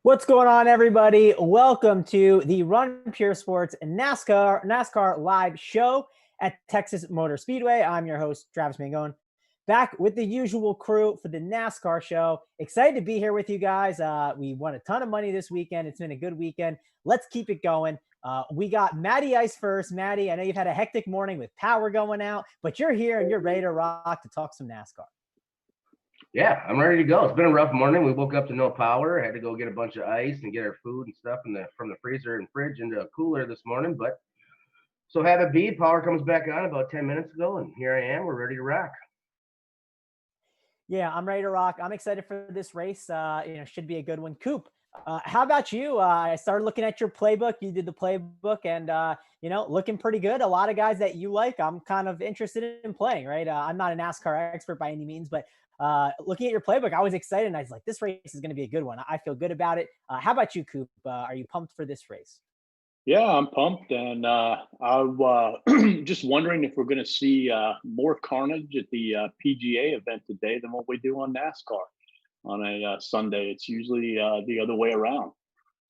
What's going on, everybody? Welcome to the Run Pure Sports NASCAR live show at Texas Motor Speedway. I'm your host, Travis Mangone, back with the usual crew for the NASCAR show. Excited to be here with you guys. We won a ton of money this weekend. It's been a good weekend. Let's keep it going. We got Matty Ice first. Matty, I know you've had a hectic morning with power going out, but you're here and you're ready to rock to talk some NASCAR. Yeah, I'm ready to go. It's been a rough morning. We woke up to no power. Had to go get a bunch of ice and get our food and stuff from the freezer and fridge into a cooler this morning. But so have it be. Power comes back on about 10 minutes ago, and here I am. We're ready to rock. Yeah, I'm ready to rock. I'm excited for this race. Should be a good one. Coop, how about you? I started looking at your playbook. You did the playbook and, looking pretty good. A lot of guys that you like, I'm kind of interested in playing, right? I'm not a NASCAR expert by any means, but looking at your playbook, I was excited. And I was like, this race is going to be a good one. I feel good about it. How about you, Coop? Are you pumped for this race? Yeah, I'm pumped, and I'm just wondering if we're going to see more carnage at the PGA event today than what we do on NASCAR on a Sunday. It's usually the other way around.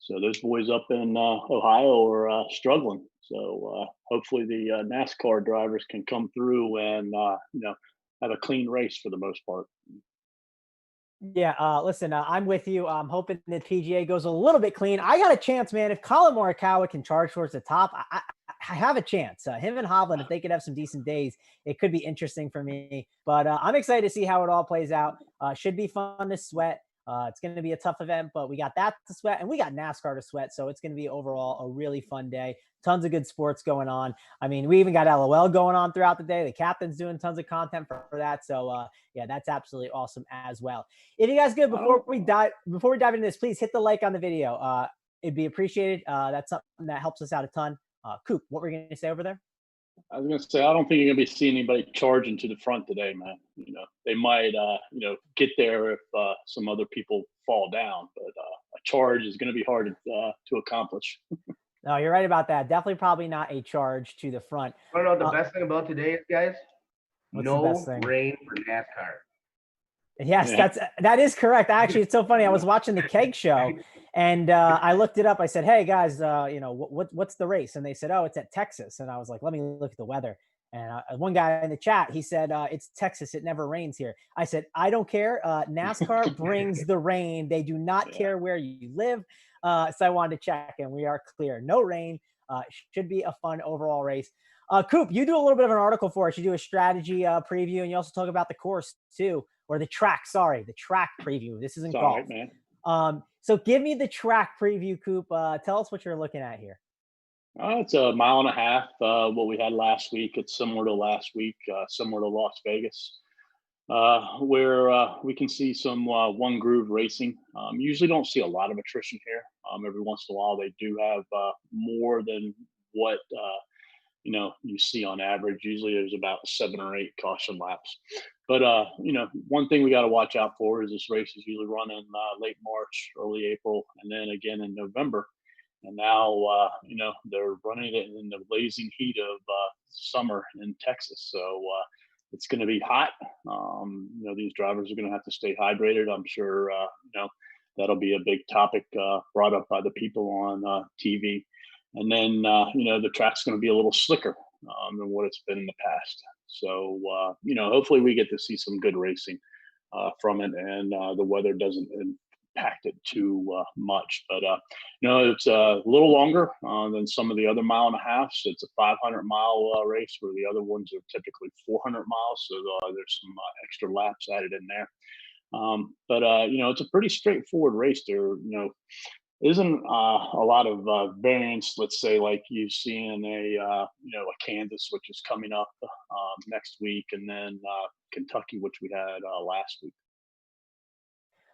So those boys up in Ohio are struggling. So hopefully the NASCAR drivers can come through and have a clean race for the most part. Yeah, listen, I'm with you. I'm hoping the PGA goes a little bit clean. I got a chance, man. If Colin Morikawa can charge towards the top, I have a chance. Him and Hovland, if they could have some decent days, it could be interesting for me. But I'm excited to see how it all plays out. Should be fun to sweat. It's going to be a tough event, but we got that to sweat and we got NASCAR to sweat. So it's going to be overall a really fun day. Tons of good sports going on. I mean, we even got LOL going on throughout the day. The captain's doing tons of content for that. So yeah, that's absolutely awesome as well. If you guys good, before we dive into this, please hit the like on the video. It'd be appreciated. That's something that helps us out a ton. Coop, what were you going to say over there? I was going to say, I don't think you're going to be seeing anybody charging to the front today, man. They might, get there if some other people fall down, but a charge is going to be hard to accomplish. No, you're right about that. Definitely probably not a charge to the front. I don't know. The best thing about today is, guys, no rain for NASCAR. Yes, that is correct. Actually, it's so funny. I was watching the Keg show and I looked it up. I said, hey guys, what's the race? And they said, oh, it's at Texas. And I was like, let me look at the weather. And one guy in the chat, he said, it's Texas. It never rains here. I said, I don't care. NASCAR brings the rain. They do not care where you live. So I wanted to check and we are clear. No rain. Should be a fun overall race. Coop, you do a little bit of an article for us. You do a strategy preview and you also talk about the course too. Or the track, the track preview. This isn't golf. Right, man. So give me the track preview, Coop. Tell us what you're looking at here. It's a mile and a half, what we had last week. It's similar to last week, similar to Las Vegas, where we can see some one groove racing. Usually don't see a lot of attrition here. Every once in a while, they do have more than what you see on average. Usually there's about 7 or 8 caution laps. But, one thing we got to watch out for is this race is usually run in late March, early April, and then again in November. And now, they're running it in the blazing heat of summer in Texas. So it's going to be hot. These drivers are going to have to stay hydrated. I'm sure, that'll be a big topic brought up by the people on TV. And then, the track's going to be a little slicker than what it's been in the past. So, hopefully we get to see some good racing from it and the weather doesn't impact it too much. But, it's a little longer than some of the other mile and a halves. It's a 500-mile race where the other ones are typically 400 miles. So there's some extra laps added in there. But it's a pretty straightforward race. There, isn't a lot of variance, let's say, like you see in a Kansas, which is coming up next week, and then Kentucky, which we had last week.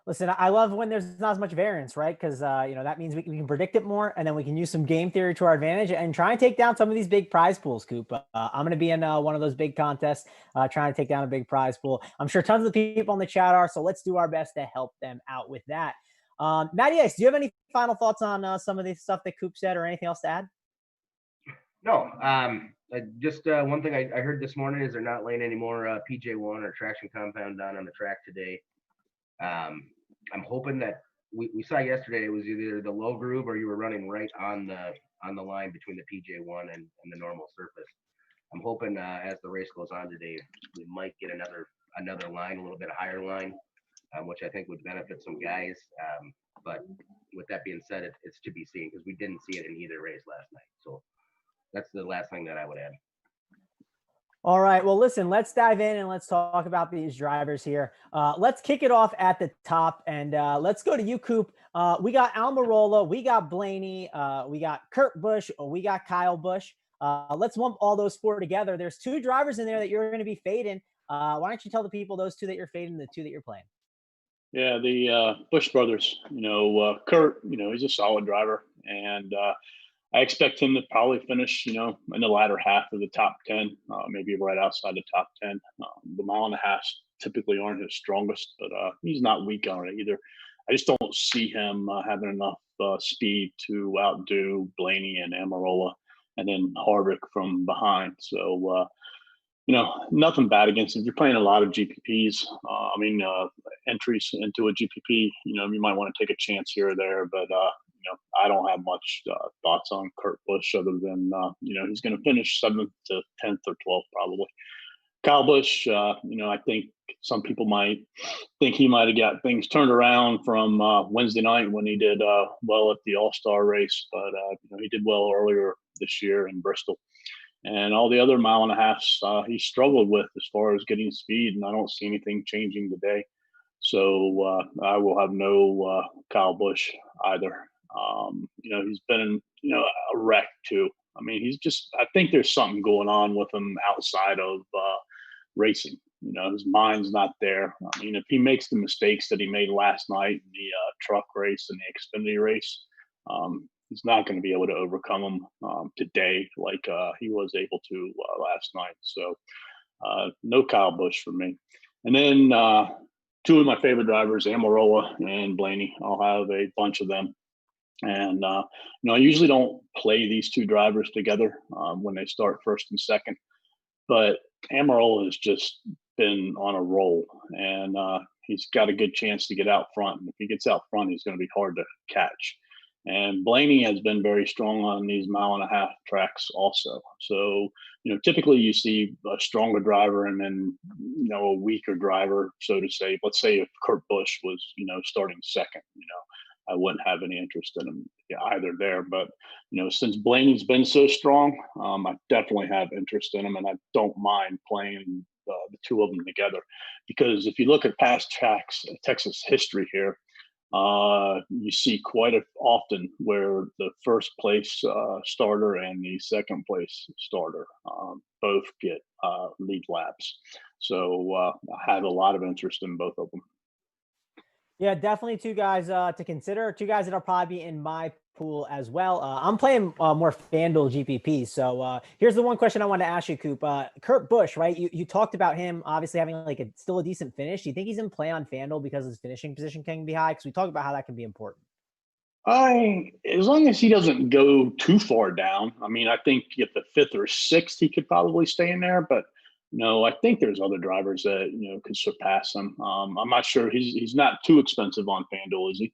Listen, I love when there's not as much variance, right? Because that means we can predict it more, and then we can use some game theory to our advantage and try and take down some of these big prize pools, Coop. I'm going to be in one of those big contests, trying to take down a big prize pool. I'm sure tons of the people in the chat are, so let's do our best to help them out with that. Matty Ice, do you have any final thoughts on some of the stuff that Coop said or anything else to add? No. Just one thing I heard this morning is they're not laying any more PJ1 or traction compound down on the track today. I'm hoping that we saw yesterday, it was either the low groove or you were running right on the line between the PJ1 and the normal surface. I'm hoping as the race goes on today, we might get another line, a little bit higher line, which I think would benefit some guys. But with that being said, it's to be seen because we didn't see it in either race last night. So that's the last thing that I would add. All right. Well, listen, let's dive in and let's talk about these drivers here. Let's kick it off at the top and let's go to you, Coop. We got Almirola, we got Blaney, we got Kurt Busch, we got Kyle Busch. Let's lump all those four together. There's two drivers in there that you're going to be fading. Why don't you tell the people those two that you're fading, the two that you're playing? Yeah, the Bush brothers. Kurt. He's a solid driver, and I expect him to probably finish, in the latter half of the top 10, maybe right outside the top 10. The mile and a half typically aren't his strongest, but he's not weak on it either. I just don't see him having enough speed to outdo Blaney and Almirola and then Harvick from behind. So, nothing bad against him. If you're playing a lot of GPPs, entries into a GPP, you might want to take a chance here or there, but I don't have much thoughts on Kurt Busch other than, he's going to finish 7th to 10th or 12th probably. Kyle Busch, I think some people might think he might have got things turned around from Wednesday night when he did well at the All-Star race, but he did well earlier this year in Bristol. And all the other mile and a halves he struggled with as far as getting speed, and I don't see anything changing today. So I will have no Kyle Busch either. He's been, a wreck too. I think there's something going on with him outside of racing. His mind's not there. If he makes the mistakes that he made last night in the truck race and the Xfinity race, he's not going to be able to overcome them today like he was able to last night. So no Kyle Busch for me. And then two of my favorite drivers, Almirola and Blaney. I'll have a bunch of them. And, I usually don't play these two drivers together when they start first and second. But Almirola has just been on a roll. And he's got a good chance to get out front. And if he gets out front, he's going to be hard to catch. And Blaney has been very strong on these mile and a half tracks also. So, typically you see a stronger driver and then, a weaker driver, so to say. Let's say if Kurt Busch was, starting second, I wouldn't have any interest in him either there. But, since Blaney's been so strong, I definitely have interest in him. And I don't mind playing the two of them together. Because if you look at past tracks, Texas history here, you see quite often where the first place starter and the second place starter both get lead laps. So I have a lot of interest in both of them. Yeah, definitely two guys to consider. Two guys that'll probably be in my pool as well. I'm playing more FanDuel GPP. So here's the one question I wanted to ask you, Coop. Kurt Busch, right? You talked about him obviously having still a decent finish. Do you think he's in play on FanDuel because his finishing position can be high? Because we talked about how that can be important. As long as he doesn't go too far down. I think if the 5th or 6th, he could probably stay in there. But no, I think there's other drivers that could surpass him. I'm not sure. He's not too expensive on FanDuel, is he?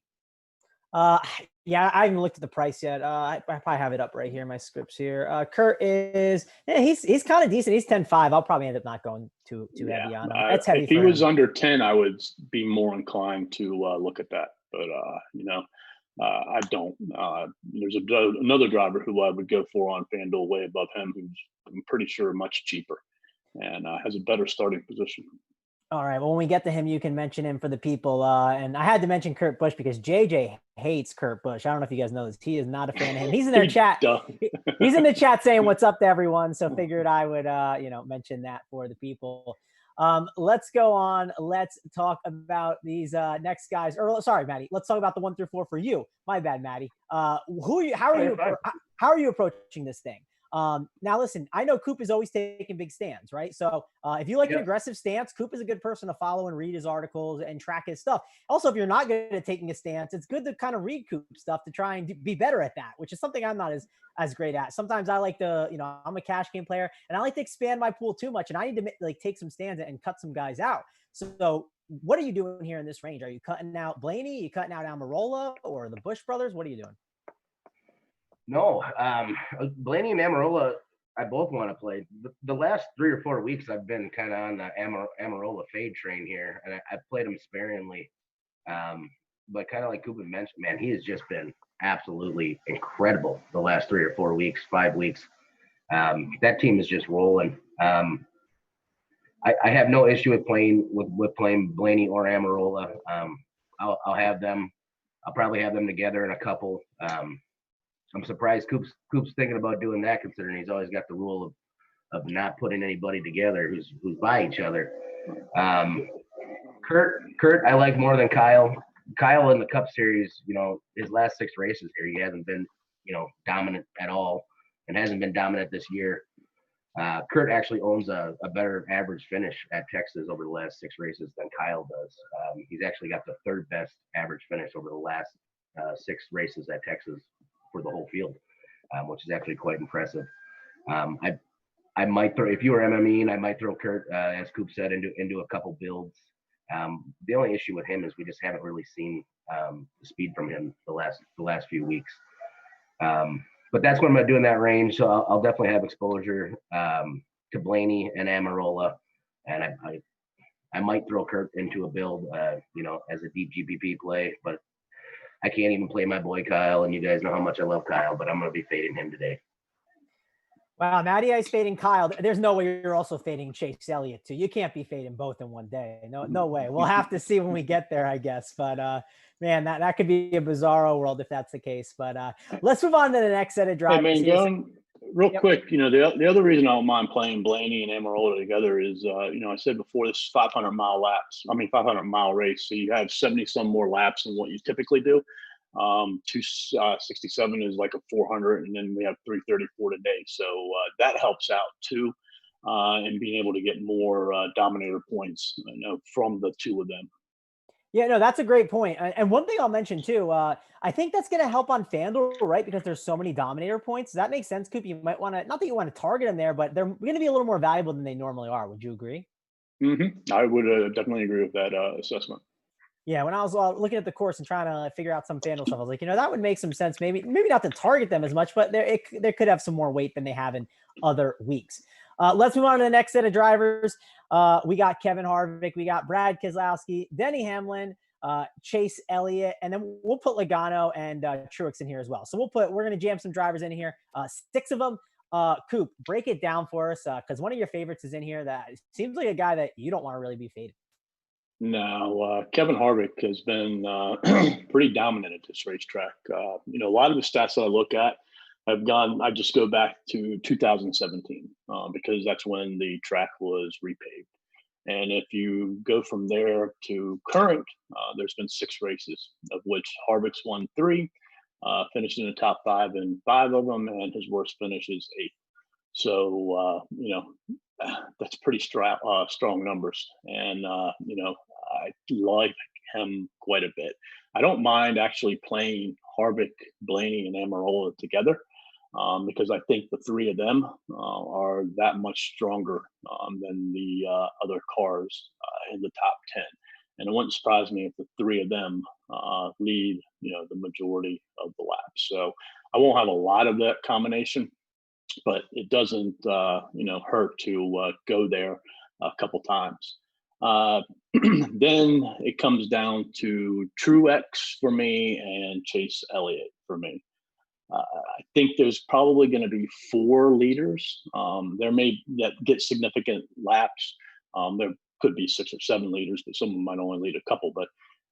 Yeah, I haven't looked at the price yet. I probably have it up right here in my scripts here. Kurt is he's kind of decent. He's 10.5. I'll probably end up not going too heavy on him. That's heavy. If he was under 10, I would be more inclined to look at that. But I don't. There's another driver who I would go for on FanDuel way above him, who's I'm pretty sure much cheaper and has a better starting position. All right. Well, when we get to him, you can mention him for the people. And I had to mention Kurt Busch because JJ hates Kurt Busch. I don't know if you guys know this. He is not a fan of him. He's in their chat. He's in the chat saying what's up to everyone. So figured I would, mention that for the people. Let's go on. Let's talk about these next guys. Sorry, Maddie. Let's talk about the 1 through 4 for you. My bad, Maddie. How are you approaching this thing? Now listen, I know Coop is always taking big stands, right? So if you like an aggressive stance, Coop is a good person to follow and read his articles and track his stuff. Also, if you're not good at taking a stance, it's good to kind of read Coop stuff to try and be better at that, which is something I'm not as great at. Sometimes I like to, I'm a cash game player and I like to expand my pool too much and I need to take some stands and cut some guys out. So what are you doing here in this range? Are you cutting out Blaney? Are you cutting out Almirola or the Bush brothers? What are you doing? No, Blaney and Amarola, I both want to play. The last 3 or 4 weeks, I've been kind of on the Amarola fade train here, and I've played him sparingly. But kind of like Coop mentioned, man, he has just been absolutely incredible the last 3 or 4 weeks, 5 weeks. That team is just rolling. I have no issue with playing Blaney or Amarola. I'll have them. I'll probably have them together in a couple. I'm surprised Coop's thinking about doing that, considering he's always got the rule of not putting anybody together who's by each other. Kurt, I like more than Kyle. Kyle in the Cup Series, his last 6 races here, he hasn't been, dominant at all, and hasn't been dominant this year. Kurt actually owns a better average finish at Texas over the last 6 races than Kyle does. He's actually got the 3rd best average finish over the last 6 races at Texas for the whole field, which is actually quite impressive. I might throw, if you were MMEing, I might throw Kurt, as Coop said, into a couple builds. The only issue with him is we just haven't really seen the speed from him the last few weeks. But that's what I'm going to do in that range. So I'll definitely have exposure to Blaney and Amarola, and I might throw Kurt into a build, as a deep GPP play. But I can't even play my boy Kyle, and you guys know how much I love Kyle. But I'm going to be fading him today. Wow, Matty Ice fading Kyle. There's no way you're also fading Chase Elliott too. You can't be fading both in one day. No way. We'll have to see when we get there, I guess. But man, that could be a bizarro world if that's the case. But let's move on to the next set of drivers. Hey, Mangone, real quick, the other reason I don't mind playing Blaney and Amarola together is, I said before, this is 500 mile race. So you have 70 some more laps than what you typically do. 267 is like a 400, and then we have 334 today. So that helps out too, and being able to get more dominator points, from the two of them. Yeah, no, that's a great point. And one thing I'll mention too, I think that's going to help on FanDuel, right? Because there's so many dominator points. Does that make sense, Coop? You might want to, not that you want to target them there, but they're going to be a little more valuable than they normally are. Would you agree? Mm-hmm. I would definitely agree with that assessment. Yeah, when I was looking at the course and trying to figure out some FanDuel stuff, I was like, that would make some sense. Maybe not to target them as much, but there could have some more weight than they have in other weeks. Let's move on to the next set of drivers. We got Kevin Harvick, we got Brad Keselowski, Denny Hamlin, Chase Elliott, and then we'll put Logano and Truex in here as well. So we're going to jam some drivers in here, 6 of them. Coop, break it down for us, because one of your favorites is in here that seems like a guy that you don't want to really be faded. No, Kevin Harvick has been pretty dominant at this racetrack. A lot of the stats that I look at I just go back to 2017 because that's when the track was repaved. And if you go from there to current, there's been 6 races, of which Harvick's won 3, finished in the top 5 in 5 of them, and his worst finish is 8. So, that's pretty strong numbers. And, I like him quite a bit. I don't mind actually playing Harvick, Blaney, and Amarola together because I think the 3 of them are that much stronger than the other cars in the top 10. And it wouldn't surprise me if the 3 of them lead, the majority of the laps. So I won't have a lot of that combination, but it doesn't, hurt to go there a couple times. Then it comes down to Truex for me and Chase Elliott for me. I think there's probably going to be 4 leaders. There may that get significant laps. There could be 6 or 7 leaders, but some of them might only lead a couple. But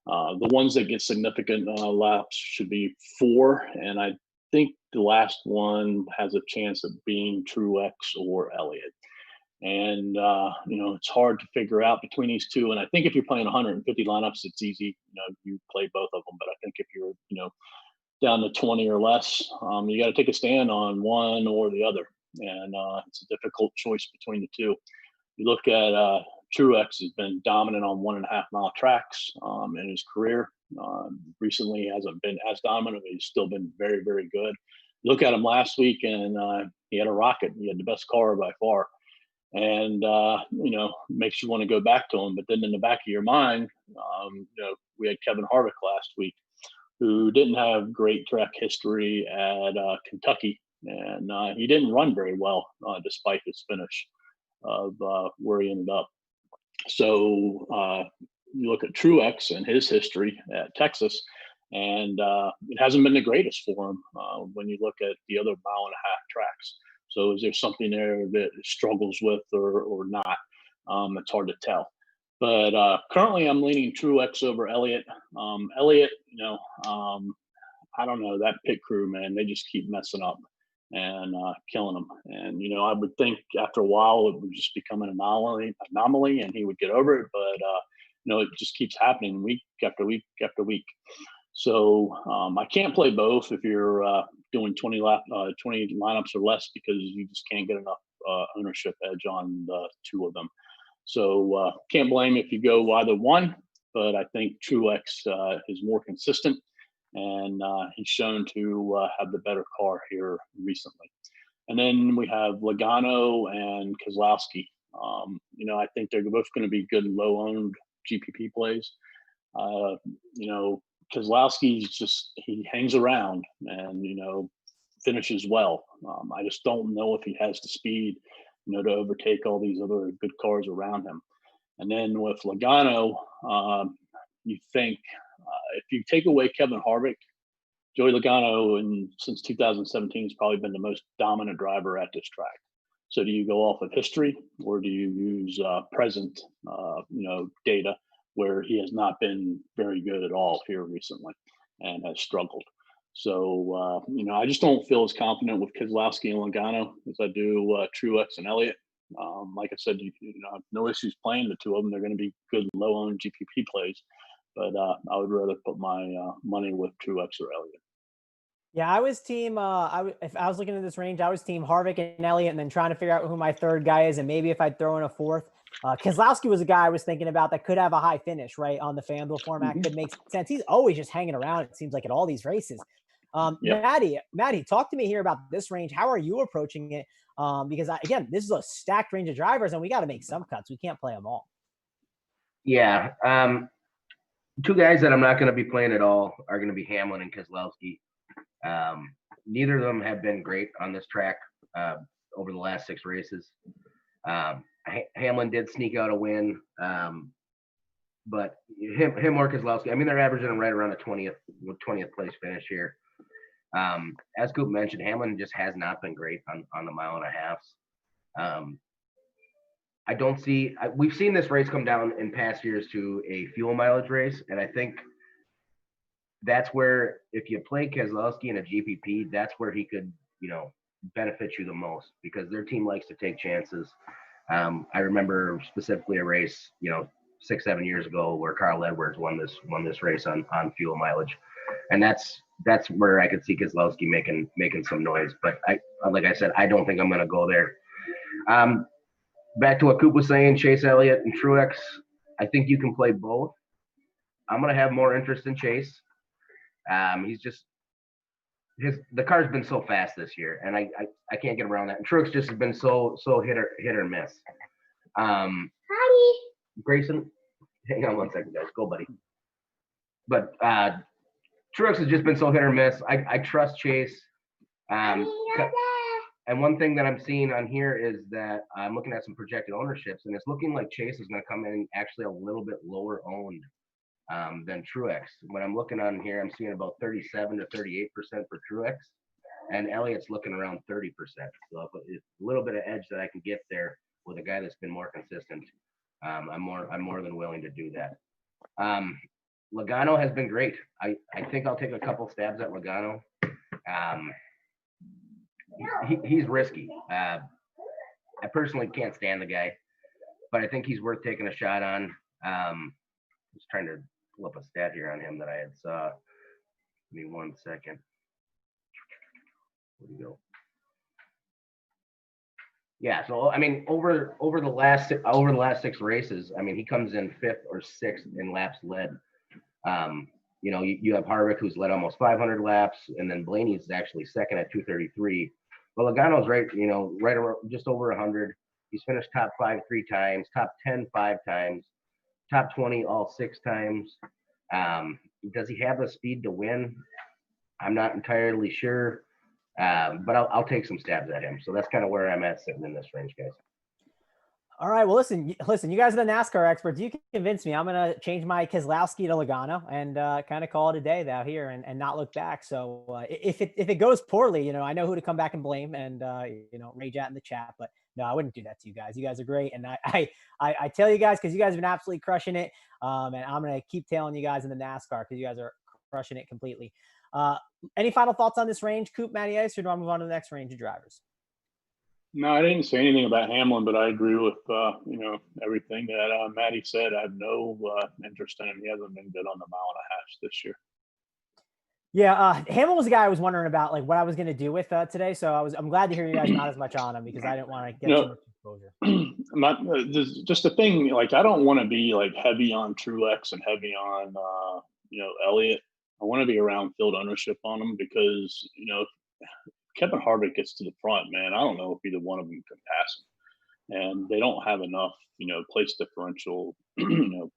the ones that get significant laps should be 4, and I think the last one has a chance of being Truex or Elliott. And it's hard to figure out between these 2. And I think if you're playing 150 lineups, it's easy. You play both of them. But I think if you're down to 20 or less, you got to take a stand on one or the other. And it's a difficult choice between the 2. You look at Truex has been dominant on 1.5 mile tracks in his career. Recently, he hasn't been as dominant, but he's still been very, very good. Look at him last week, and he had a rocket. He had the best car by far. and makes you want to go back to him. But then in the back of your mind, we had Kevin Harvick last week, who didn't have great track history at Kentucky, and he didn't run very well despite his finish of where he ended up. So you look at Truex and his history at Texas, and it hasn't been the greatest for him when you look at the other mile-and-a-half tracks. So is there something there that it struggles with or not? It's hard to tell. But currently I'm leaning Truex over Elliott. Elliott, I don't know, that pit crew, man, they just keep messing up and killing him. And, I would think after a while it would just become an anomaly and he would get over it. But, it just keeps happening week after week after week. So I can't play both if you're doing 20 lineups or less, because you just can't get enough ownership edge on the two of them. So can't blame if you go either one, but I think Truex is more consistent, and he's shown to have the better car here recently. And then we have Logano and Keselowski. I think they're both going to be good low-owned GPP plays. Keselowski's he hangs around and, finishes well. I just don't know if he has the speed, to overtake all these other good cars around him. And then with Logano, you think if you take away Kevin Harvick, Joey Logano since 2017 has probably been the most dominant driver at this track. So do you go off of history, or do you use present, data, where he has not been very good at all here recently and has struggled? So, I just don't feel as confident with Keselowski and Logano as I do Truex and Elliott. Like I said, I have no issues playing the two of them. They're going to be good low-owned GPP plays, but I would rather put my money with Truex or Elliott. Yeah, I was team. If I was looking at this range, I was team Harvick and Elliott, and then trying to figure out who my third guy is, and maybe if I'd throw in a fourth. Keselowski was a guy I was thinking about that could have a high finish, right, on the FanDuel format. Could make sense. He's always just hanging around, it seems like, at all these races. Yep. Maddie, talk to me here about this range. How are you approaching it? Because again, this is a stacked range of drivers, and we got to make some cuts. We can't play them all. Yeah. Two guys that I'm not going to be playing at all are going to be Hamlin and Keselowski. Neither of them have been great on this track over the last 6 races. Hamlin did sneak out a win, but him or Keselowski, they're averaging right around a 20th place finish here. As Coop mentioned, Hamlin just has not been great on the mile-and-a-halfs. We've seen this race come down in past years to a fuel mileage race, and I think that's where, if you play Keselowski in a GPP, that's where he could, benefit you the most, because their team likes to take chances. I remember specifically a race, 6-7 years ago where Carl Edwards won this race on fuel mileage, and that's where I could see Keselowski making some noise. But like I said, I don't think I'm going to go there. Back to what Coop was saying, Chase Elliott and Truex, I think you can play both. I'm going to have more interest in Chase. He's just the car's been so fast this year, and I can't get around that. And Truex just has been so hit or miss. Hi, Grayson. Hang on one second, guys. Go, buddy. But Truex has just been so hit or miss. I trust Chase. And one thing that I'm seeing on here is that I'm looking at some projected ownerships, and it's looking like Chase is going to come in actually a little bit lower owned than Truex. When I'm looking on here, I'm seeing about 37 to 38% for Truex, and Elliott's looking around 30%. So if it's a little bit of edge that I can get there with a guy that's been more consistent, I'm more than willing to do that. Logano has been great. I think I'll take a couple stabs at Logano. He's risky. I personally can't stand the guy, but I think he's worth taking a shot on. Just trying to pull up a stat here on him that I had saw. Give me 1 second. Where'd he go? Yeah, so over the last 6 races, he comes in 5th or 6th in laps led. You have Harvick, who's led almost 500 laps, and then Blaney's actually 2nd at 233. But Logano's right around just over 100. He's finished top 5 3 times, top 10 5 times, top 20 all 6 times. Does he have the speed to win? I'm not entirely sure, but I'll take some stabs at him. So that's kind of where I'm at sitting in this range, guys. All right. Well, listen. You guys are the NASCAR experts. You can convince me. I'm gonna change my Keselowski to Logano and kind of call it a day out here and not look back. So if it goes poorly, I know who to come back and blame and rage at in the chat. But no, I wouldn't do that to you guys. You guys are great, and I tell you guys because you guys have been absolutely crushing it. And I'm gonna keep tailing you guys in the NASCAR because you guys are crushing it completely. Any final thoughts on this range, Coop, Matty Ice, or do I move on to the next range of drivers? No, I didn't say anything about Hamlin, but I agree with everything that Matty said. I have no interest in him. He hasn't been good on the mile and a half this year. Yeah, Hamlin was the guy I was wondering about, like what I was going to do with today. So I'm glad to hear you guys not as much on him because I didn't want to get too much exposure. Just the thing, like I don't want to be like heavy on Truex and heavy on Elliott. I want to be around field ownership on them because Kevin Harvick gets to the front, man. I don't know if either one of them can pass him, and they don't have enough, place differential,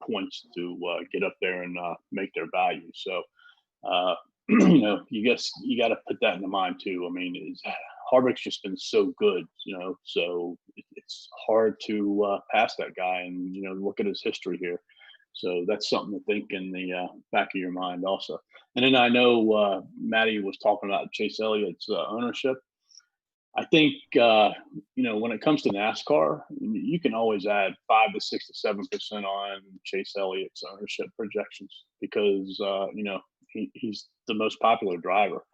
points to get up there and make their value. So, you got to put that in mind too. I mean, Harvick's just been so good, so it's hard to pass that guy, and look at his history here. So that's something to think in the back of your mind also. And then I know Matty was talking about Chase Elliott's ownership. I think, when it comes to NASCAR, you can always add 5 to 6 to 7% on Chase Elliott's ownership projections because, he's the most popular driver.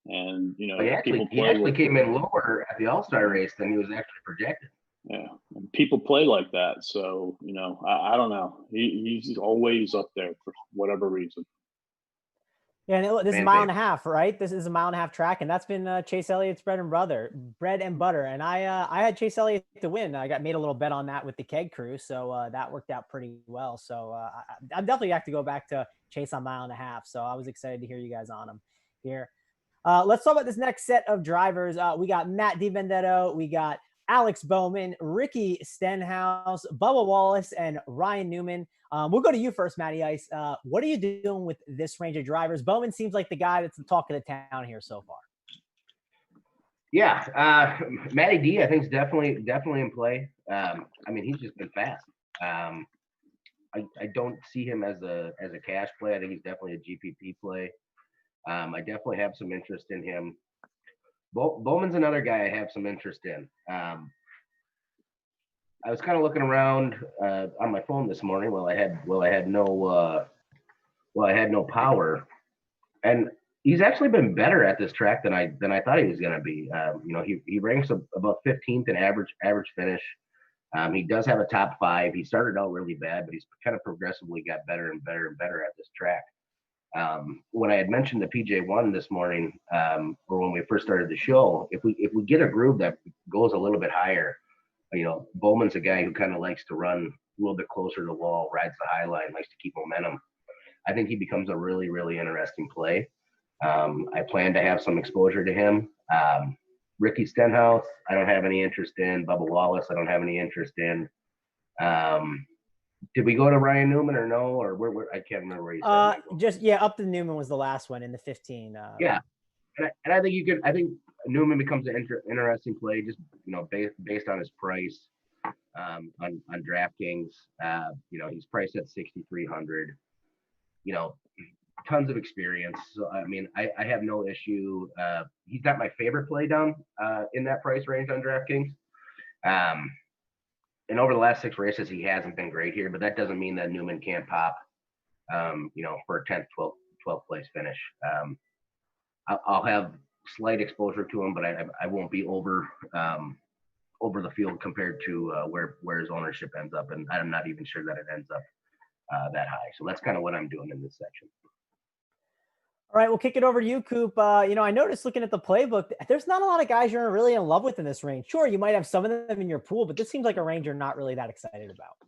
And, he actually came in lower at the All-Star race than he was actually projected. Yeah, and people play like that. So, I don't know. He's always up there for whatever reason. Yeah, and this is a mile and a half, right? This is a mile and a half track, and that's been Chase Elliott's bread and butter. And I had Chase Elliott to win. I made a little bet on that with the Keg Crew, so that worked out pretty well. So I'm definitely have to go back to Chase on mile and a half. So I was excited to hear you guys on him here. Let's talk about this next set of drivers. We got Matt DiBenedetto, we got Alex Bowman, Ricky Stenhouse, Bubba Wallace, and Ryan Newman. We'll go to you first, Matty Ice. What are you doing with this range of drivers? Bowman seems like the guy that's the talk of the town here so far. Yeah, Matty D, I think is definitely in play. He's just been fast. I don't see him as a cash play. I think he's definitely a GPP play. I definitely have some interest in him. Bowman's another guy I have some interest in. I was kind of looking around on my phone this morning while I had no power, and he's actually been better at this track than I thought he was going to be. He ranks about 15th in average finish. He does have a top 5. He started out really bad, but he's kind of progressively got better and better and better at this track. When I had mentioned the PJ1 this morning, or when we first started the show, if we get a groove that goes a little bit higher, Bowman's a guy who kind of likes to run a little bit closer to the wall, rides the high line, likes to keep momentum. I think he becomes a really, really interesting play. I plan to have some exposure to him. Ricky Stenhouse, I don't have any interest in. Bubba Wallace, I don't have any interest in. Did we go to Ryan Newman or no? Or where I can't remember where you said. Up to Newman was the last one in the 15. Yeah, and I think I think Newman becomes an interesting play just based on his price on DraftKings. He's priced at 6,300. Tons of experience. So I have no issue. He's not my favorite play down in that price range on DraftKings. And over the last 6 races, he hasn't been great here, but that doesn't mean that Newman can't pop, for a 10th, 12th place finish. I'll have slight exposure to him, but I won't be over the field compared to where his ownership ends up. And I'm not even sure that it ends up that high. So that's kind of what I'm doing in this section. All right, we'll kick it over to you, Coop. I noticed looking at the playbook, there's not a lot of guys you're really in love with in this range. Sure, you might have some of them in your pool, but this seems like a range you're not really that excited about.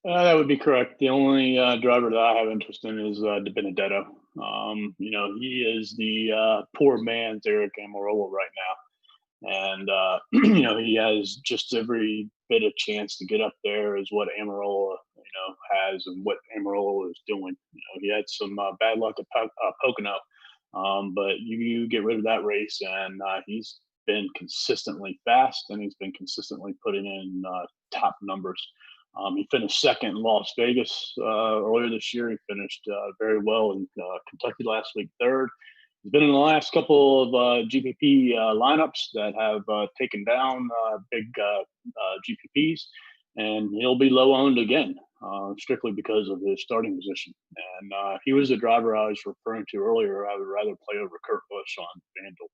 That would be correct. The only driver that I have interest in is DiBenedetto. He is the poor man's Eric Almirola right now. And, he has just every bit of chance to get up there as what Amarola, has and what Amarola is doing. He had some bad luck at Pocono, but you get rid of that race, and he's been consistently fast, and he's been consistently putting in top numbers. He finished second in Las Vegas earlier this year. He finished very well in Kentucky last week, third. He's been in the last couple of GPP lineups that have taken down big GPPs, and he'll be low owned again, strictly because of his starting position. And he was the driver I was referring to earlier. I would rather play over Kurt Busch on FanDuel.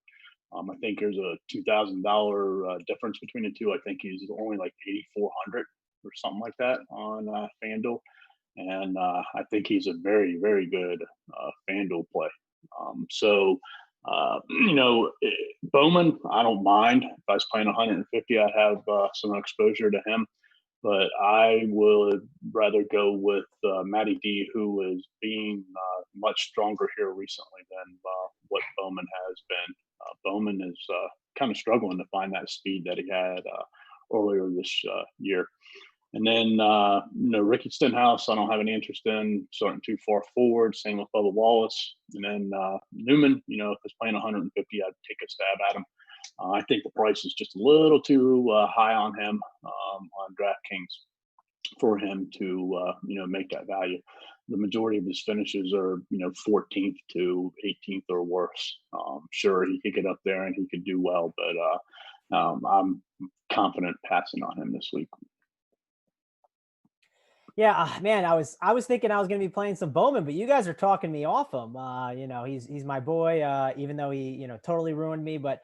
I think there's a $2,000 difference between the two. I think he's only like 8,400 or something like that on FanDuel, and I think he's a very, very good FanDuel play. Bowman, I don't mind. If I was playing 150, I'd have some exposure to him, but I would rather go with Matty D, who is being much stronger here recently than what Bowman has been. Bowman is kind of struggling to find that speed that he had earlier this year. And then, Ricky Stenhouse, I don't have any interest in starting too far forward. Same with Bubba Wallace. And then Newman, if it's playing 150, I'd take a stab at him. I think the price is just a little too high on him on DraftKings for him to, make that value. The majority of his finishes are, 14th to 18th or worse. Sure, he could get up there and he could do well, but I'm confident passing on him this week. Yeah, man, I was thinking I was going to be playing some Bowman, but you guys are talking me off him. He's my boy, even though he, totally ruined me, but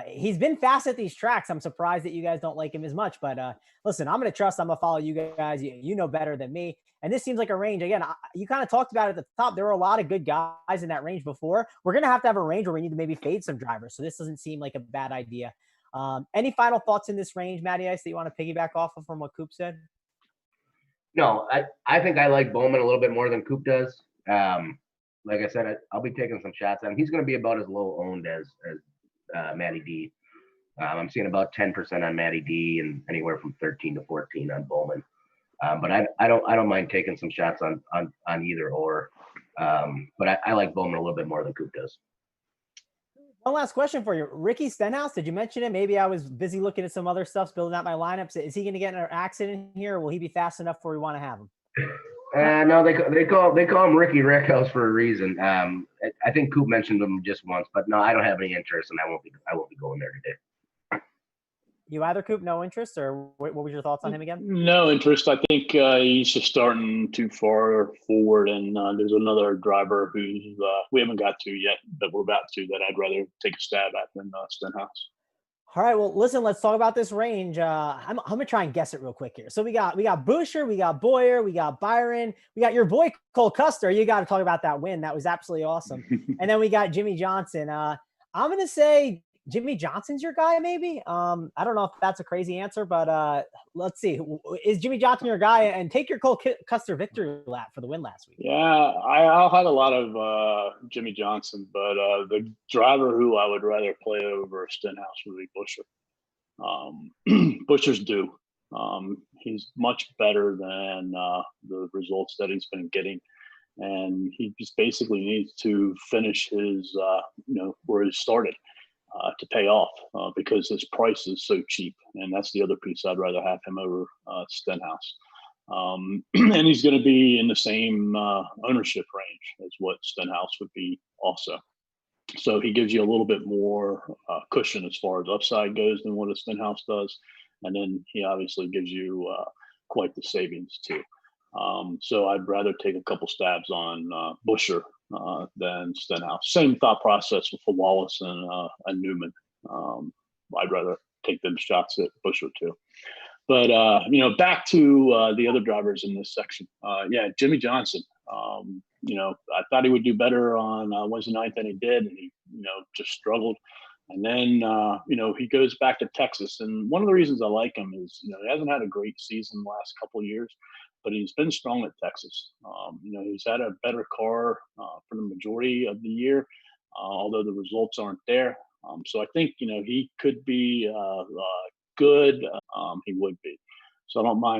he's been fast at these tracks. I'm surprised that you guys don't like him as much, but listen, I'm going to trust, I'm going to follow you guys. You know better than me. And this seems like a range. Again, you kind of talked about it at the top. There were a lot of good guys in that range before. We're going to have a range where we need to maybe fade some drivers. So this doesn't seem like a bad idea. Any final thoughts in this range, Matty Ice, that you want to piggyback off of from what Coop said? No, I think I like Bowman a little bit more than Coop does. Like I said, I'll be taking some shots at him. He's going to be about as low owned as Matty D. I'm seeing about 10% on Matty D and anywhere from 13 to 14 on Bowman. But I don't mind taking some shots on either or. But I like Bowman a little bit more than Coop does. One last question for you. Ricky Stenhouse, did you mention it? Maybe I was busy looking at some other stuff, building out my lineups. Is he going to get in an accident here, or will he be fast enough where we want to have him? No, they call him Ricky Rickhouse for a reason. I think Coop mentioned him just once, but no, I don't have any interest, and I won't be going there today. You either, Coop, no interest, or what was your thoughts on him again? No interest. I think he's just starting too far forward, and there's another driver who we haven't got to yet, but we're about to, that I'd rather take a stab at than Stenhouse. All right, well, listen, let's talk about this range. I'm gonna try and guess it real quick here. So we got Buescher, we got Boyer, we got Byron, we got your boy Cole Custer. You got to talk about that win. That was absolutely awesome. And then we got Jimmy Johnson. I'm gonna say Jimmy Johnson's your guy, maybe. I don't know if that's a crazy answer, but let's see. Is Jimmy Johnson your guy? And take your Cole Custer victory lap for the win last week. Yeah, I'll have a lot of Jimmy Johnson, but the driver who I would rather play over Stenhouse would be Buescher. Buescher's due. He's much better than the results that he's been getting. And he just basically needs to finish his, where he started. To pay off because his price is so cheap, and that's the other piece. I'd rather have him over Stenhouse, and he's going to be in the same ownership range as what Stenhouse would be also. So he gives you a little bit more cushion as far as upside goes than what a Stenhouse does, and then he obviously gives you quite the savings too. So I'd rather take a couple stabs on Buescher than Stenhouse. Same thought process with Wallace and Newman. I'd rather take them shots at Buescher too. But back to the other drivers in this section. Jimmy Johnson. I thought he would do better on Wednesday night than he did, and he just struggled. And then he goes back to Texas, and one of the reasons I like him is he hasn't had a great season the last couple of years, but he's been strong at Texas. He's had a better car for the majority of the year, although the results aren't there. So I think he could be good, he would be. So I don't mind